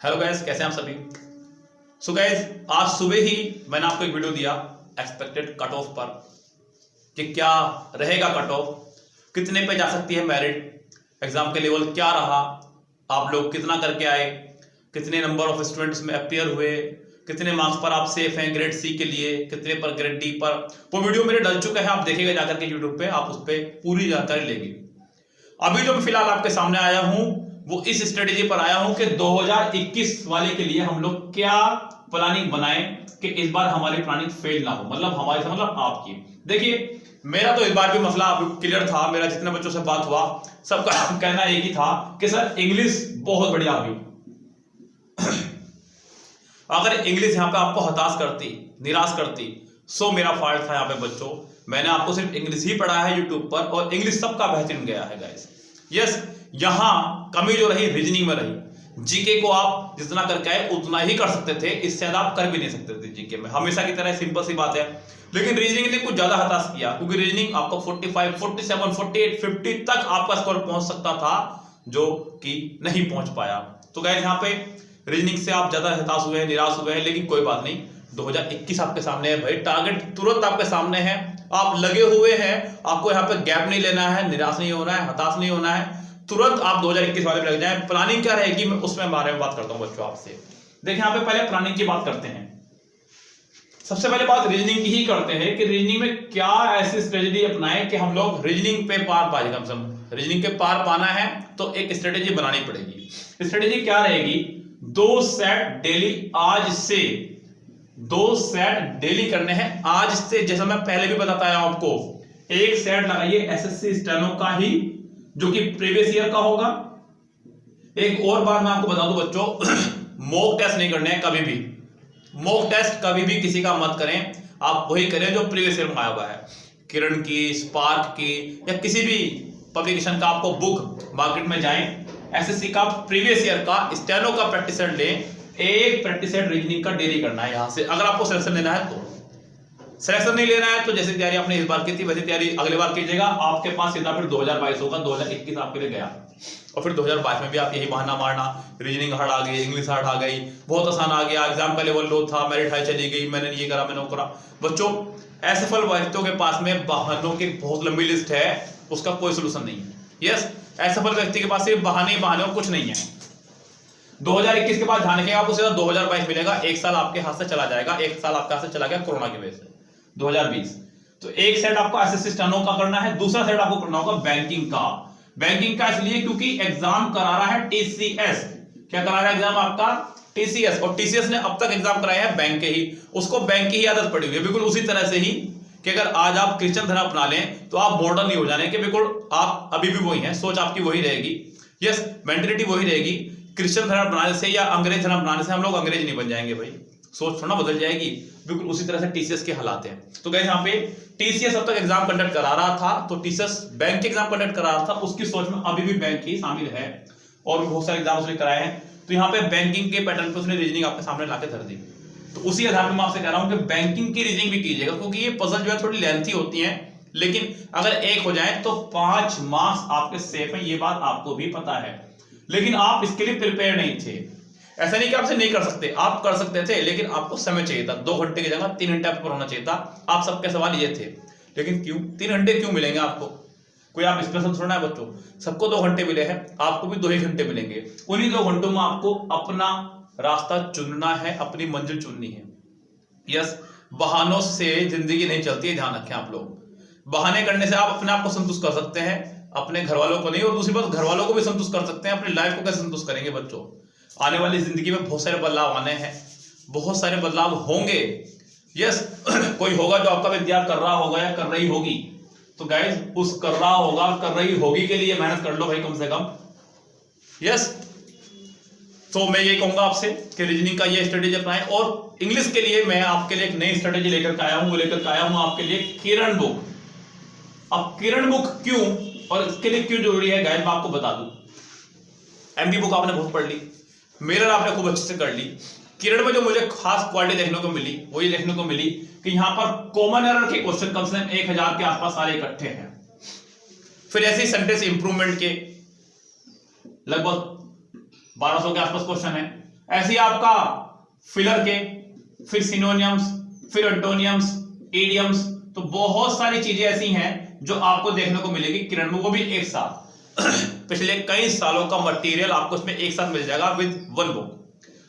Hello guys, कैसे हैं आप सभी। सो गाइस, आज सुबह ही मैंने आपको एक वीडियो दिया एक्सपेक्टेड कट ऑफ पर कि क्या रहेगा कट ऑफ, कितने पे जा सकती है मेरिट, एग्जाम के लेवल क्या रहा, आप लोग कितना करके आए, कितने नंबर ऑफ स्टूडेंट्स में अपियर हुए, कितने मार्क्स पर आप सेफ हैं ग्रेड सी के लिए, कितने पर ग्रेड डी पर। वो वीडियो मेरे डल चुका है, आप देखिएगा जाकर के यूट्यूब पे, आप उस पर पूरी जानकारी लेंगे। अभी जो मैं फिलहाल आपके सामने आया हूं वो इस स्ट्रेटेजी पर आया हूं कि 2021 वाले के लिए हम लोग क्या प्लानिंग बनाएं कि इस बार हमारी प्लानिंग फेल ना हो, मतलब हमारे से मतलब आपकी। देखिए, मेरा तो इस बार भी मसला क्लियर था, मेरा जितने बच्चों से बात हुआ सबका कहना एक ही था कि सर इंग्लिश बहुत बढ़िया हुई। अगर इंग्लिश यहाँ पे आपको हताश करती, निराश करती, सो मेरा फॉल्ट था यहाँ पे बच्चों। मैंने आपको सिर्फ इंग्लिश ही पढ़ा है यूट्यूब पर और इंग्लिश सबका बेहतरीन गया है गाइस। यस, यहां कमी जो रही रीजनिंग में रही। जीके को आप जितना करके आए उतना ही कर सकते थे, इससे ज्यादा आप कर भी नहीं सकते थे जीके में, हमेशा की तरह सिंपल सी बात है। लेकिन रीजनिंग ने कुछ ज्यादा हताश किया, क्योंकि रीजनिंग आपको 45, 47, 48, 50 तक आपका स्कोर पहुंच सकता था, जो कि नहीं पहुंच पाया। तो गाइस, यहाँ पे रीजनिंग से आप ज्यादा हताश हुए हैं, निराश हुए हैं, लेकिन कोई बात नहीं। 2021 आपके सामने है भाई, टारगेट तुरंत आपके सामने है, आप लगे हुए हैं। आपको यहाँ पे गैप नहीं लेना है, निराश नहीं होना है, हताश नहीं होना है, तुरंत आप 2021 वाले में लग जाएं। प्लानिंग क्या रहेगी मैं उसमें बारे में बात करता हूं बच्चों आपसे। देखिए, यहाँ पे पहले प्लानिंग की बात करते हैं। सबसे पहले बात रीजनिंग की ही करते हैं कि रीजनिंग में क्या ऐसी स्ट्रेटेजी अपनाएं कि हम लोग रीजनिंग पे पार पा जाए। कम से कम रीजनिंग के पार पाना है तो एक स्ट्रेटेजी बनानी पड़ेगी। स्ट्रेटेजी क्या रहेगी? 2 सेट डेली, आज से 2 सेट डेली करने हैं आज से। जैसा मैं पहले भी बताता आया हूं आपको, एक सेट लगाइए एसएससी स्टेनो का ही, जो कि प्रीवियस ईयर का होगा। एक और बात मैं आपको बता दूं बच्चों, मॉक टेस्ट नहीं करने हैं कभी भी। मॉक टेस्ट कभी भी किसी का मत करें, आप वही करें जो प्रीवियस ईयर में आया हुआ है। किरण की, स्पार्क की, या किसी भी पब्लिकेशन का आपको बुक मार्केट में जाएं, एसएससी का प्रीवियस ईयर का स्टेनो का प्रैक्टिस सेट लें, एक प्रैक्टिस सेट रीजनिंग का डेली करना है यहां से। अगर आपको सिलेक्शन लेना है तो, सिलेक्शन नहीं लेना है तो जैसे तैयारी आपने इस बार की थी वैसी तैयारी अगले बार कीजिएगा। आपके पास सीधा फिर 2022 होगा, 2021 आपके लिए गया, और फिर 2022 में भी आप यही बहाना मारना, रीजनिंग हार्ड आ गई, इंग्लिश हार्ड आ गई, बहुत आसान आ गया, एग्जाम का लेवल लो था, मेरिट हाई चली गई, मैंने ये करा, मैंने वो करा। बच्चों, असफल व्यक्तियों के पास में बहानों की बहुत लंबी लिस्ट है, उसका कोई सोल्यूशन नहीं है। यस, असफल व्यक्ति के पास सिर्फ बहाने ही बहाने और कुछ नहीं है। 2021 के बाद ध्यान रखिएगा, आपको सीधा 2022 मिलेगा। एक साल आपके हाथ से चला जाएगा, एक साल आपके हाथ से चला गया कोरोना की वजह से 2020। तो एक सेट आपको एसएससी स्टेनो का करना है, दूसरा सेट आपको करना होगा बैंकिंग का। बैंकिंग का इसलिए क्योंकि एग्जाम करा रहा है टीसीएस। क्या करा रहा है एग्जाम आपका? टीसीएस। और टीसीएस ने अब तक एग्जाम कराया है बैंक के ही, उसको बैंक की ही आदत पड़ी हुई है। बिल्कुल उसी तरह से ही कि अगर आज आप क्रिश्चियन धर्म अपना लें तो आप मॉडर्न नहीं हो जाने के, बिल्कुल आप अभी भी वही हैं, सोच आपकी वही रहेगी। यस, मेंटेलिटी वही रहेगी। क्रिश्चियन धर्म अपनाने से या अंग्रेज धर्म अपनाने से हम लोग अंग्रेज नहीं बन जाएंगे भाई, सोच थोड़ा बदल जाएगी। बिल्कुल उसी तरह से टीसीएस के हालात हैं। तो गाइस, यहाँ पे टीसीएस अब तक एग्जाम कंडक्ट करा रहा था, तो टीसीएस बैंक के एग्जाम कंडक्ट करा रहा था, उसकी सोच में अभी भी बैंक ही शामिल है, और भी बहुत सारे एग्जाम उसने कराए हैं। तो यहाँ पे बैंकिंग के पैटर्न पे उसने रीजनिंग आपके सामने लाके धर दी। तो उसी आधार पर मैं आपसे कह रहा हूँ कि बैंकिंग की रीजनिंग भी कीजिएगा, क्योंकि ये पजल जो है थोड़ी लेंथी होती है, लेकिन अगर एक हो जाए तो 5 मार्क्स आपके सेफ है, ये बात आपको भी पता है। लेकिन आप इसके लिए प्रिपेयर नहीं थे। ऐसा नहीं कि आपसे नहीं कर सकते, आप कर सकते थे, लेकिन आपको समय चाहिए था। 2 घंटे की जगह 3 घंटे आपको होना चाहिए था। आप सबके सवाल ये थे, लेकिन क्यों 3 घंटे क्यों मिलेंगे आपको? कोई आप स्पेशल थोड़ा है बच्चों, सबको 2 घंटे मिले हैं, आपको भी 2 ही घंटे मिलेंगे। उन्हीं 2 घंटों में आपको अपना रास्ता चुनना है, अपनी मंजिल चुननी है। यस, बहानों से जिंदगी नहीं चलती है, ध्यान रखें आप लोग। बहाने करने से आप अपने आप को संतुष्ट कर सकते हैं, अपने घर वालों को नहीं, और दूसरी बात घर वालों को भी संतुष्ट कर सकते हैं। अपनी लाइफ को कैसे संतुष्ट करेंगे बच्चों? आने वाली जिंदगी में बहुत सारे बदलाव आने हैं, बहुत सारे बदलाव होंगे। यस, कोई होगा जो आपका इंतजार कर रहा होगा या कर रही होगी, तो गाइस उस कर रहा होगा, कर रही होगी के लिए मेहनत कर लो भाई कम से कम। यस, तो मैं ये कहूंगा आपसे कि रीजनिंग का ये स्ट्रेटेजी अपनाएं। और इंग्लिश के लिए मैं आपके लिए एक नई स्ट्रेटेजी लेकर के आया हूं, वो लेकर के आया हूं आपके लिए किरण बुक। अब किरण बुक क्यों और इसके लिए क्यों जरूरी है गाइस, मैं आपको बता दूं। एमबी बुक आपने बहुत पढ़ ली, मिरर आपने खूब अच्छे से कर ली। किरण में जो मुझे खास क्वालिटी देखने को मिली वो ये देखने को मिली कि यहां पर कॉमन एरर के क्वेश्चन कम से कम 1000 के आसपास सारे इकट्ठे हैं। फिर ऐसे सेंटेंस इंप्रूवमेंट के लगभग 1200 के आसपास क्वेश्चन है। ऐसे ही आपका फिलर के, फिर सिनोनियम्स, फिर एंटोनियम्स, इडियम्स, तो बहुत सारी चीजें ऐसी हैं जो आपको देखने को मिलेगी किरण में, वो भी एक साथ। पिछले कई सालों का मटेरियल आपको इसमें एक साथ मिल जाएगा विद वन बुक।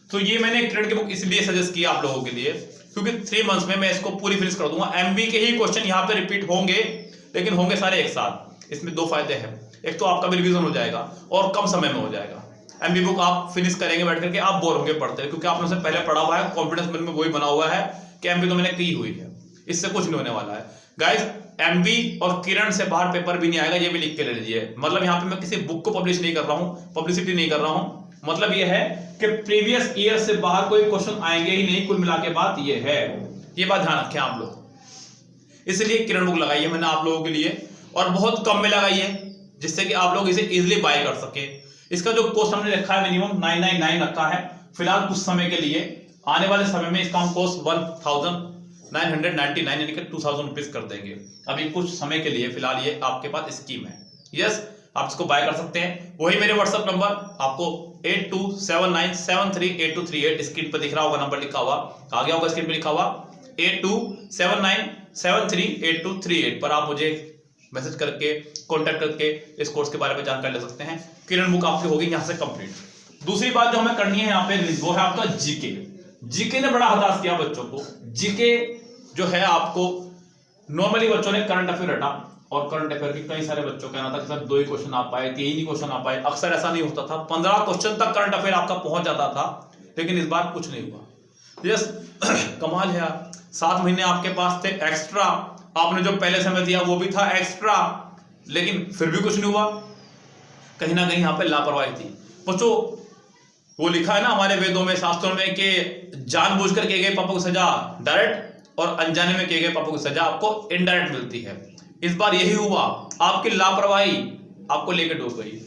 तो ये मैंने किरण की बुक इसलिए सजेस्ट किया आप लोगों के लिए क्योंकि 3 मंथ्स में मैं इसको पूरी फिनिश कर दूंगा। एमबी के ही क्वेश्चन यहाँ पे रिपीट होंगे, लेकिन होंगे सारे एक साथ। इसमें 2 फायदे हैं, एक तो आपका भी रिवीजन हो जाएगा और कम समय में हो जाएगा। एमबी बुक आप फिनिश करेंगे बैठ करके, आप बोर होंगे पढ़ते क्योंकि आपने उसे पहले पढ़ा हुआ है, कॉन्फिडेंस मन में वही बना हुआ है कि एमबी तो मैंने की हुई है, इससे कुछ नहीं होने वाला है गाइस। एमबी और किरण से बाहर पेपर भी नहीं आएगा, ये भी लिख के ले लीजिए। मतलब यहाँ पे मैं किसी बुक को पब्लिश नहीं कर रहा हूँ, पब्लिसिटी नहीं कर रहा हूँ, मतलब ये है कि प्रीवियस ईयर से बाहर कोई क्वेश्चन आएंगे ही नहीं, कुल मिला के बात ये है। ये बात ध्यान रखें आप लोग। इसलिए किरण बुक लगाई है मैंने आप लोगों के लिए, और बहुत कम में लगाई है जिससे कि आप लोग इसे इजीली बाय कर सके। इसका जो कॉस्ट हमने रखा है मिनिमम 999 रखा है फिलहाल कुछ समय के लिए। आने वाले समय में इसका हम कॉस्ट 1999 यानी कि 2000 रुपीज कर देंगे। अभी कुछ समय के लिए फिलहाल ये आपके पास स्कीम है। यस, आप इसको बाय कर सकते हैं। वही मेरे व्हाट्सएप नंबर आपको 8279738238 स्क्रीन पर दिख रहा होगा, नंबर लिखा हुआ आ गया होगा, स्क्रीन पे लिखा हुआ 8279738238 पर आप मुझे मैसेज करके कांटेक्ट करके इस कोर्स के बारे में जानकारी ले सकते हैं। किरण बुक आपकी होगी यहां से कंप्लीट। दूसरी बात जो हमें करनी है यहाँ पे वो है आपका जीके। जीके ने बड़ा हताश किया बच्चों को। जीके जो है आपको नॉर्मली बच्चों ने करंट अफेयर रटा, और करंट अफेयर के कई सारे बच्चों का कहना था कि सर 2 ही क्वेश्चन आ पाए, 3 ही क्वेश्चन आ पाए। अक्सर ऐसा नहीं होता था, 15 क्वेश्चन तक करंट अफेयर आपका पहुंच जाता था, लेकिन इस बार कुछ नहीं हुआ। यस, कमाल है। 7 महीने आपके पास थे एक्स्ट्रा, आपने जो पहले समय दिया वो भी था एक्स्ट्रा, लेकिन फिर भी कुछ नहीं हुआ। कहीं ना कहीं यहाँ पे लापरवाही थी बच्चों। वो लिखा है ना हमारे वेदों में, शास्त्रों में कि जानबूझकर किए गए पापों की सजा डायरेक्ट और अनजाने में किए गए पापों की सजा आपको इनडायरेक्ट मिलती है। इस बार यही हुआ, आपकी लापरवाही आपको लेकर डूब गई।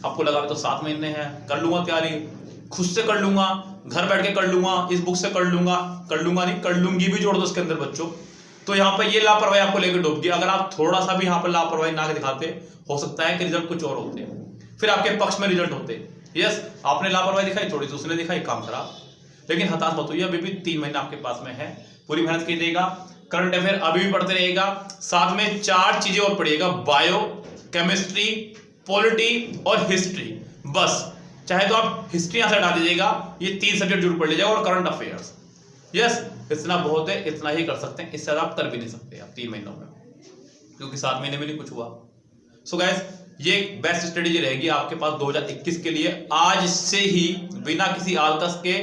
आपको लगा तो 7 महीने हैं, कर लूंगा तैयारी, खुद से कर लूंगा, घर बैठ के कर लूंगा, इस बुक से कर लूंगा नहीं, कर लूंगी भी जोड़ दो उसके अंदर बच्चों। तो यहाँ पे ये लापरवाही आपको लेकर डूब गई। अगर आप थोड़ा सा भी यहाँ पर लापरवाही ना दिखाते, हो सकता है कि रिजल्ट कुछ और होते, फिर आपके पक्ष में रिजल्ट होते। यस, आपने लापरवाही दिखाई, थोड़ी सी उसने दिखाई, काम खराब। लेकिन हताश मत होइए, अभी भी 3 महीने आपके पास में है, पूरी मेहनत कीजिएगा। करंट अफेयर अभी भी पढ़ते रहेगा, साथ में 4 चीजें और पढ़िएगा, बायो, केमिस्ट्री, पॉलिटी और हिस्ट्री। बस, चाहे तो आप हिस्ट्री यहां से हटा दीजिएगा, ये 3 सब्जेक्ट जरूर पढ़ लीजिएगा, और करंट अफेयर्स। यस, इतना बहुत है, इतना ही कर सकते हैं, इससे ज्यादा आप कर भी नहीं सकते आप 3 महीनों में, क्योंकि 7 महीने में नहीं कुछ हुआ। सो गाइस, ये एक बेस्ट स्ट्रेटेजी रहेगी आपके पास 2021 के लिए। आज से ही बिना किसी आलकस के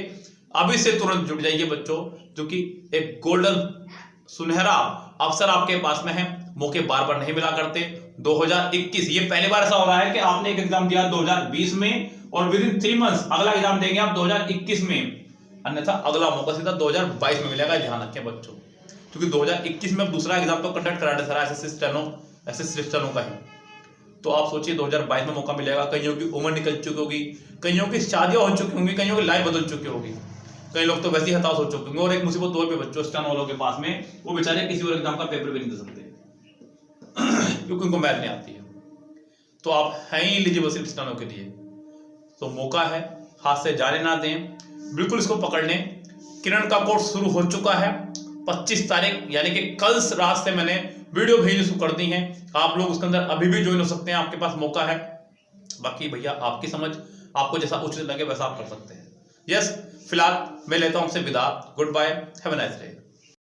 अभी से तुरंत जुट जाइए बच्चों, क्योंकि एक गोल्डन सुनहरा अवसर आपके पास में है। मौके बार बार नहीं मिला करते। 2021 ये पहली बार ऐसा हो रहा है कि आपने एक एग्जाम दिया 2020 में और विद इन 3 मंथ्स अगला एग्जाम देंगे आप 2021 में, अन्यथा अगला मौका सीधा 2022 में मिलेगा। ध्यान रखें बच्चों, क्योंकि 2021 में अब दूसरा एग्जाम तो कंडक्ट करा रहे सारा एसएससी स्टेनो का ही। तो आप सोचिए 2022 में मौका मिलेगा। कईयों की उम्र निकल चुकी होगी, कईयों की शादियां हो चुकी होंगी, कईयों की लाइफ बदल चुकी होगी, कई लोग तो वैसे ही हताश हो चुके होंगे। और एक मुसीबत और भी बच्चों स्टेनो वालों के पास में, वो बेचारे किसी और एग्जाम का पेपर भी नहीं दे सकते क्योंकि उनको मैथ नहीं आती है। तो आप हैं ही एलिजिबल सिर्फ स्टेनो के लिए, तो मौका है, हाथ से जाने ना दें, बिल्कुल इसको पकड़ लें। किरण का कोर्स शुरू हो चुका है 25 तारीख, यानी कि कल रात से मैंने वीडियो भेजनी शुरू कर दी है। आप लोग उसके अंदर अभी भी ज्वाइन हो सकते हैं, आपके पास मौका है। बाकी भैया आपकी समझ, आपको जैसा उचित लगे वैसा आप कर सकते हैं। यस, फिलहाल मैं लेता हूं आपसे विदा। Good bye, have a nice day.